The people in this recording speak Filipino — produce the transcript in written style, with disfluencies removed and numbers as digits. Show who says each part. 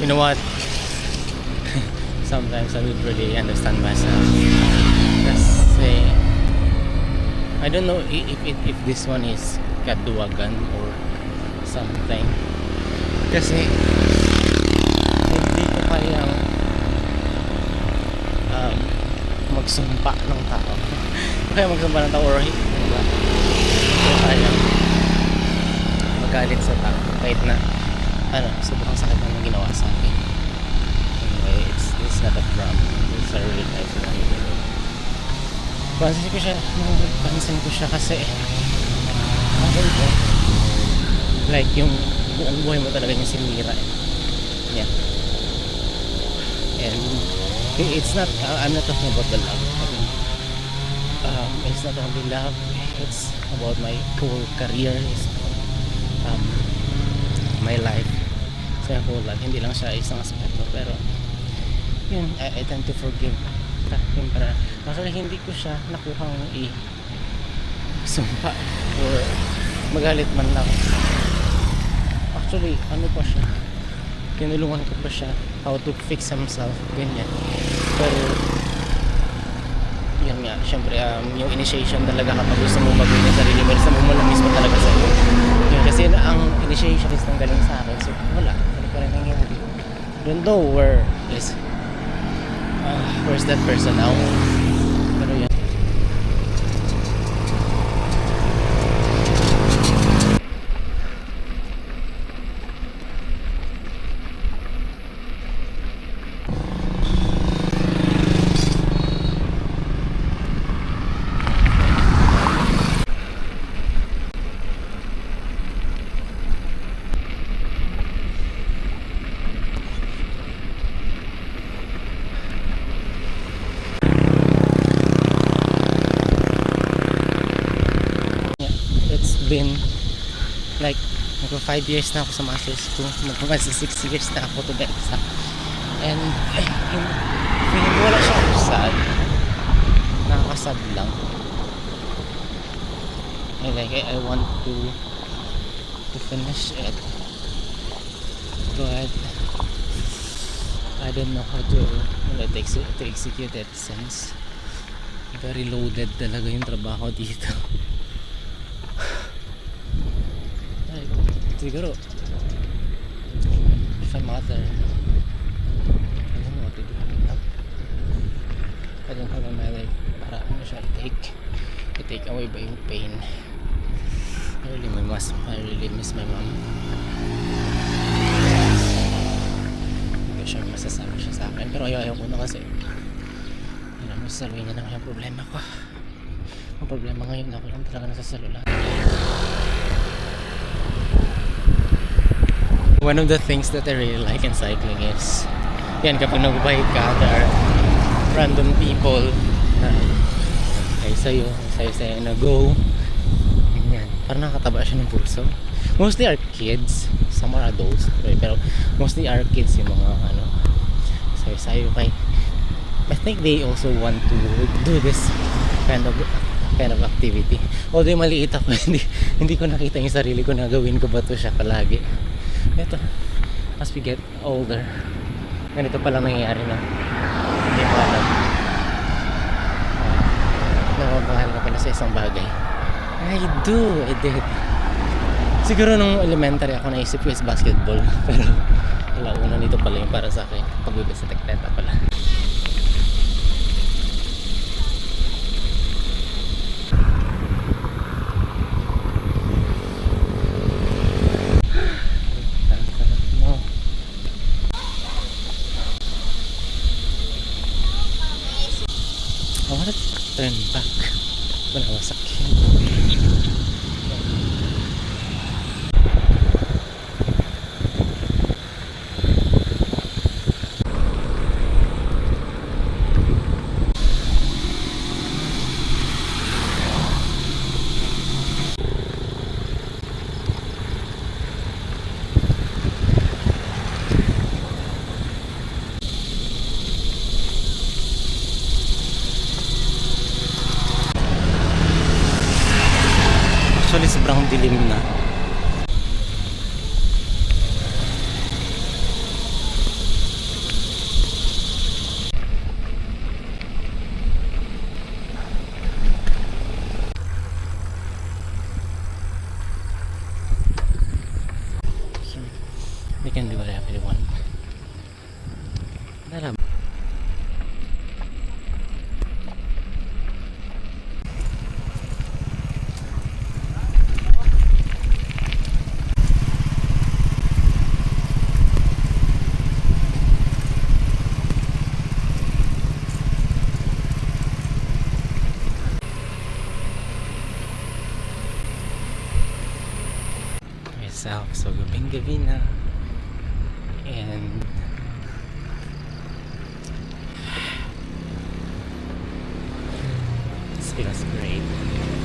Speaker 1: know what? Sometimes I don't really understand myself. Kasi I don't know if this one is kaduwagan or something. Kasi hindi ko kayang magsumpa ng tao. Kaya magsumpa ng tao or diba? Hindi ko kayang magalit sa tao kahit na sobrang sakit ng ginawa sa akin. Anyway, it's not a prank. It's a real life one. Pansin ko siya kasi like yung buong buhay mo talaga yung sinira. Yeah. And it's not, I'm not talking about the love. I mean, it's not only love. It's about my whole career. It's my life. Sa whole life. Hindi lang siya isang aspekto. Pero yun, I tend to forgive. Actually hindi ko siya nakuhang sumpa or magalit man lang. Actually ano pa siya, tinulungan ko pa siya how to fix himself, ganyan. Pero yun nga, syempre yung initiation talaga kapag gusto mo magawin yung sarili mo, gusto mo malamis mo talaga sa iyo yun, kasi ang initiation is nanggaling sa akin, so wala pa rin nangyari. Don't know where's that person now. Pero yan. Been like 5 years na ako sa master's ko, magpapasa 6 years na ako to be exact, and feeling ko wala siya sad, nakakasad lang. And like I want to finish it, but I don't know how to execute it since very loaded talaga yung trabaho dito. Siguro if I'm out there, I don't know what to do. I don't have a mother para siya i-take away ba yung pain. I really miss my mom. Hindi siya masasabi siya sa akin, pero ayaw ko na kasi masasabi niya na yung problema ko. Ang problema ngayon ako lang talaga nasa salula. One of the things that I really like in cycling is yan, kapag nagbabike ka, there are random people na sa'yo na go yan, parang nakataba siya ng pulso. Mostly are kids, some are adults, pero mostly are kids yung mga sa'yo. I think they also want to do this kind of activity. Although maliit ako, hindi ko nakita yung sarili ko na gawin ko ba to siya palagi. Ito, as we get older, ganito palang nangyayari na hindi ko alam. Namamahal ka pala sa isang bagay. I did. Siguro nung elementary ako naisip ko is basketball, pero wala, una nito pala yung para sa akin, pagbibisikleta pala. I want to turn back when I was a kid. Actually, sobrang dilim na. myself. So gabing gabi na. And this feels great.